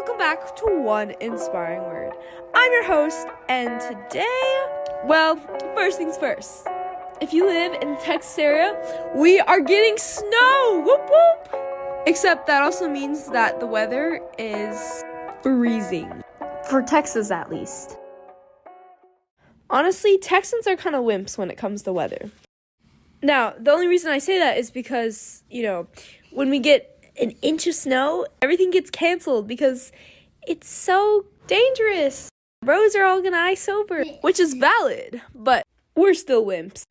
welcome back to One Inspiring Word. I'm your host, and today, first things first. If you live in the Texas area, we are getting snow! Whoop whoop! Except that also means that the weather is freezing. For Texas, at least. Honestly, Texans are kind of wimps when it comes to weather. Now, the only reason I say that is because, when we get an inch of snow, everything gets canceled because it's so dangerous. Roads are all gonna ice over, which is valid, but we're still wimps.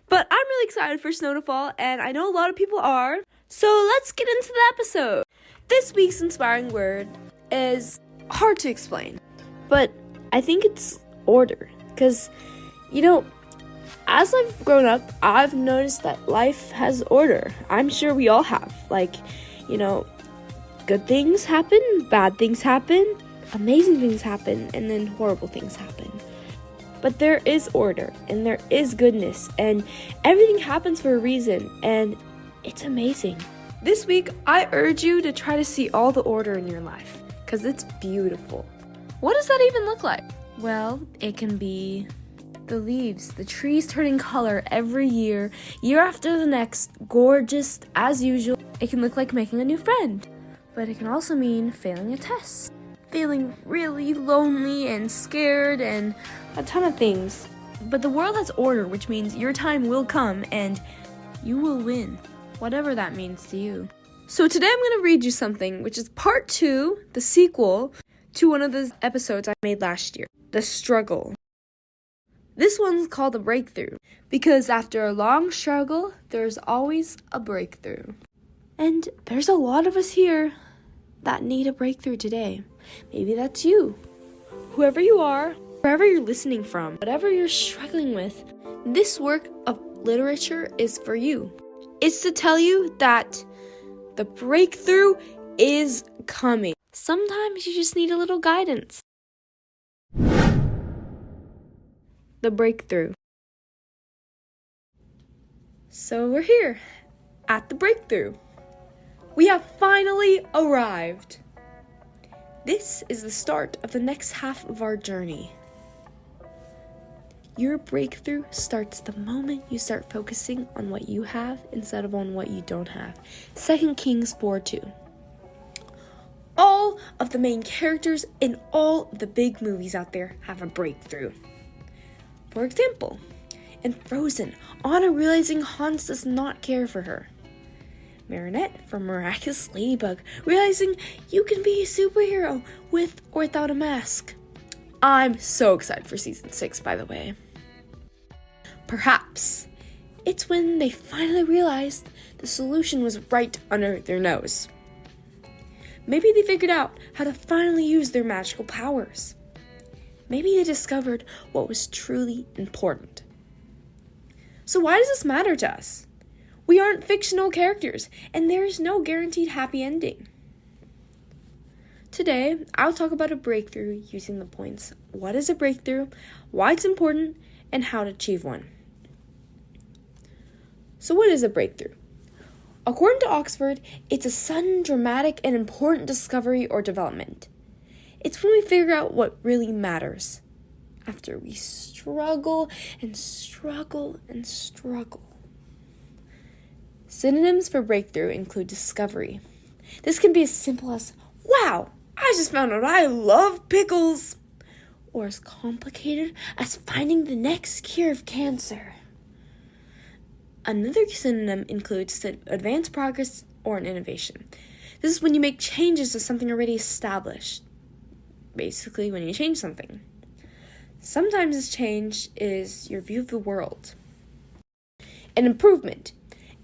But I'm really excited for snow to fall, and I know a lot of people are. So let's get into the episode. This week's inspiring word is hard to explain, but I think it's order. Because, as I've grown up, I've noticed that life has order. I'm sure we all have. Good things happen, bad things happen, amazing things happen, and then horrible things happen. But there is order, and there is goodness, and everything happens for a reason, and it's amazing. This week, I urge you to try to see all the order in your life, because it's beautiful. What does that even look like? Well, it can be the leaves, the trees turning color every year after the next, gorgeous as usual. It can look like making a new friend, but it can also mean failing a test, feeling really lonely and scared, and a ton of things. But the world has order, which means your time will come and you will win, whatever that means to you. So today I'm going to read you something, which is part 2, the sequel to one of the episodes I made last year, The Struggle. This one's called The Breakthrough, because after a long struggle, there's always a breakthrough. And there's a lot of us here that need a breakthrough today. Maybe that's you. Whoever you are, wherever you're listening from, whatever you're struggling with, this work of literature is for you. It's to tell you that the breakthrough is coming. Sometimes you just need a little guidance. The breakthrough. So we're here at the breakthrough. We have finally arrived. This is the start of the next half of our journey. Your breakthrough starts the moment you start focusing on what you have instead of on what you don't have. 2 Kings 4:2. All of the main characters in all the big movies out there have a breakthrough. For example, in Frozen, Anna realizing Hans does not care for her. Marinette from Miraculous Ladybug, realizing you can be a superhero with or without a mask. I'm so excited for season 6, by the way. Perhaps it's when they finally realized the solution was right under their nose. Maybe they figured out how to finally use their magical powers. Maybe they discovered what was truly important. So why does this matter to us? We aren't fictional characters, and there is no guaranteed happy ending. Today, I'll talk about a breakthrough using the points: what is a breakthrough, why it's important, and how to achieve one. So what is a breakthrough? According to Oxford, it's a sudden, dramatic, and important discovery or development. It's when we figure out what really matters, after we struggle and struggle and struggle. Synonyms for breakthrough include discovery. This can be as simple as, wow, I just found out I love pickles, or as complicated as finding the next cure of cancer. Another synonym includes advanced progress or an innovation. This is when you make changes to something already established. Basically, when you change something. Sometimes this change is your view of the world. An improvement.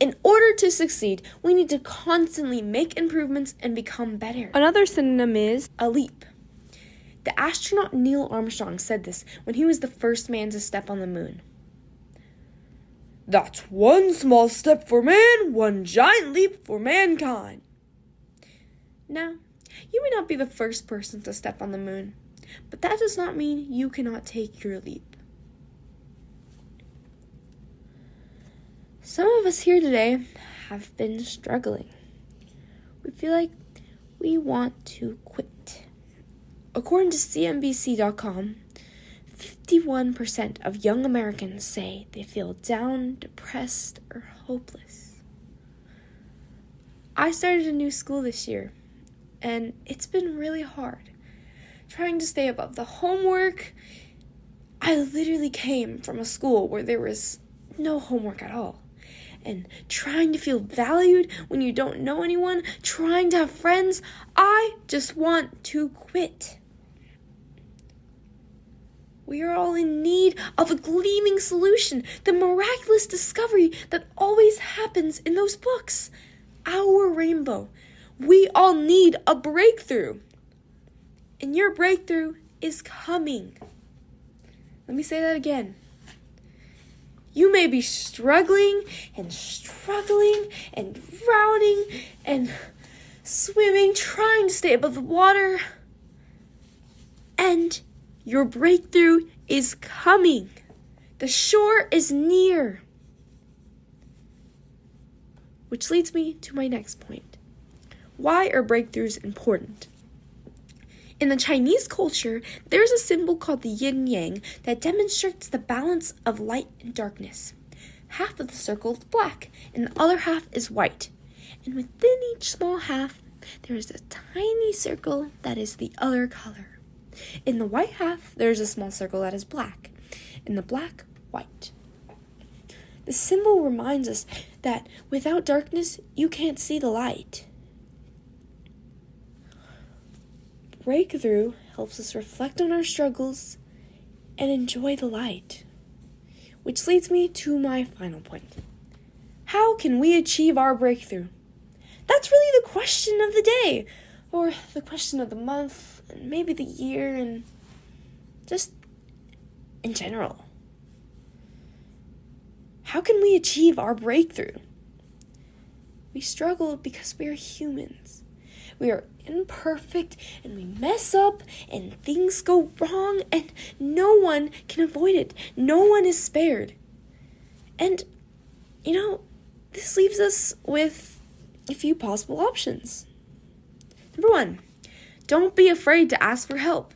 In order to succeed, we need to constantly make improvements and become better. Another synonym is a leap. The astronaut Neil Armstrong said this when he was the first man to step on the moon. That's one small step for man, one giant leap for mankind. Now, you may not be the first person to step on the moon, but that does not mean you cannot take your leap. Some of us here today have been struggling. We feel like we want to quit. According to CNBC.com, 51% of young Americans say they feel down, depressed, or hopeless. I started a new school this year, and it's been really hard. Trying to stay above the homework. I literally came from a school where there was no homework at all. And trying to feel valued when you don't know anyone, trying to have friends. I just want to quit. We are all in need of a gleaming solution, the miraculous discovery that always happens in those books. Our rainbow. We all need a breakthrough. And your breakthrough is coming. Let me say that again. You may be struggling and drowning and swimming, trying to stay above the water. And your breakthrough is coming. The shore is near. Which leads me to my next point. Why are breakthroughs important? In the Chinese culture, there's a symbol called the yin-yang that demonstrates the balance of light and darkness. Half of the circle is black, and the other half is white. And within each small half, there is a tiny circle that is the other color. In the white half, there is a small circle that is black. In the black, white. The symbol reminds us that without darkness, you can't see the light. Breakthrough helps us reflect on our struggles and enjoy the light. Which leads me to my final point. How can we achieve our breakthrough? That's really the question of the day, or the question of the month, and maybe the year, and just in general. How can we achieve our breakthrough? We struggle because we are humans. We are imperfect and we mess up and things go wrong and no one can avoid it. No one is spared. And, this leaves us with a few possible options. Number 1, don't be afraid to ask for help.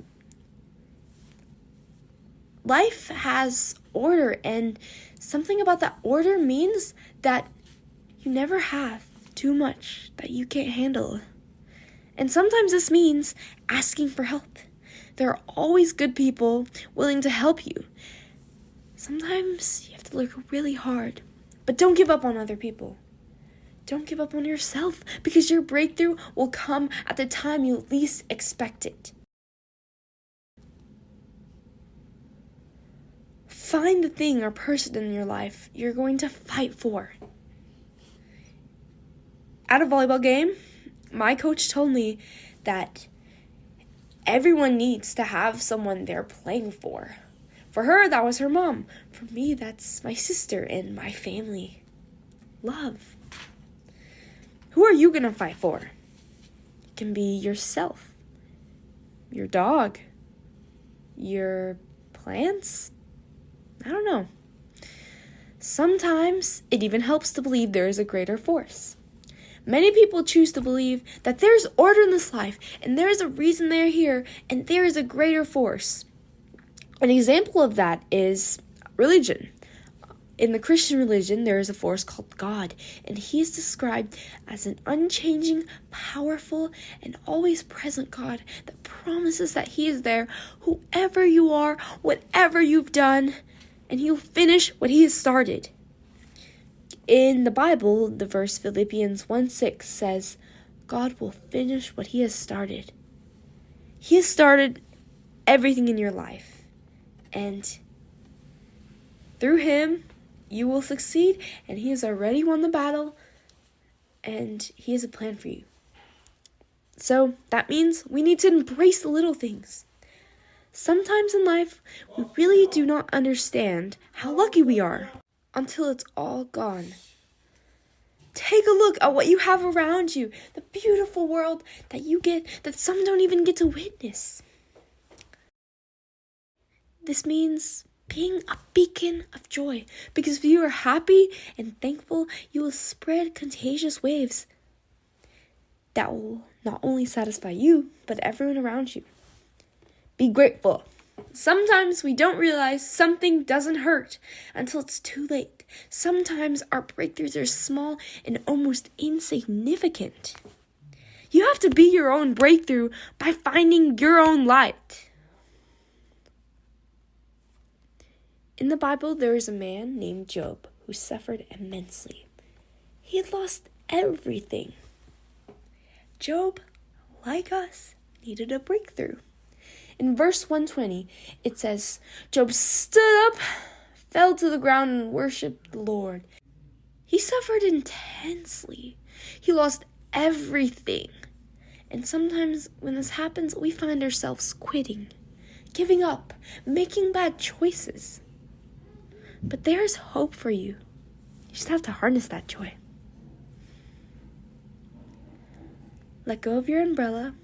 Life has order, and something about that order means that you never have too much that you can't handle. And sometimes this means asking for help. There are always good people willing to help you. Sometimes you have to look really hard, but don't give up on other people. Don't give up on yourself, because your breakthrough will come at the time you least expect it. Find the thing or person in your life you're going to fight for. At a volleyball game, my coach told me that everyone needs to have someone they're playing for. For her, that was her mom. For me, that's my sister and my family. Love. Who are you going to fight for? It can be yourself, your dog, your plants. I don't know. Sometimes it even helps to believe there is a greater force. Many people choose to believe that there's order in this life, and there is a reason they're here, and there is a greater force. An example of that is religion. In the Christian religion, there is a force called God, and he is described as an unchanging, powerful, and always present God that promises that he is there, whoever you are, whatever you've done, and he'll finish what he has started. In the Bible, the verse Philippians 1:6 says, God will finish what he has started. He has started everything in your life, and through him, you will succeed, and he has already won the battle, and he has a plan for you. So that means we need to embrace the little things. Sometimes in life, we really do not understand how lucky we are until it's all gone. Take a look at what you have around you, the beautiful world that you get, that some don't even get to witness. This means being a beacon of joy, because if you are happy and thankful, you will spread contagious waves that will not only satisfy you, but everyone around you. Be grateful. Sometimes we don't realize something doesn't hurt until it's too late. Sometimes our breakthroughs are small and almost insignificant. You have to be your own breakthrough by finding your own light. In the Bible, there is a man named Job who suffered immensely. He had lost everything. Job, like us, needed a breakthrough. In verse 120, it says, Job stood up, fell to the ground, and worshipped the Lord. He suffered intensely. He lost everything. And sometimes when this happens, we find ourselves quitting, giving up, making bad choices. But there's hope for you. You just have to harness that joy. Let go of your umbrella,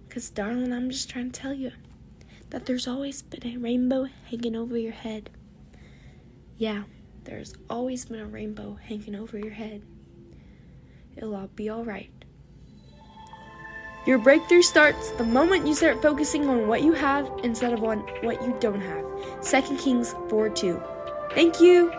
because darling, I'm just trying to tell you that there's always been a rainbow hanging over your head. Yeah, there's always been a rainbow hanging over your head. It'll all be all right. Your breakthrough starts the moment you start focusing on what you have instead of on what you don't have. 2 Kings 4:2. Thank you.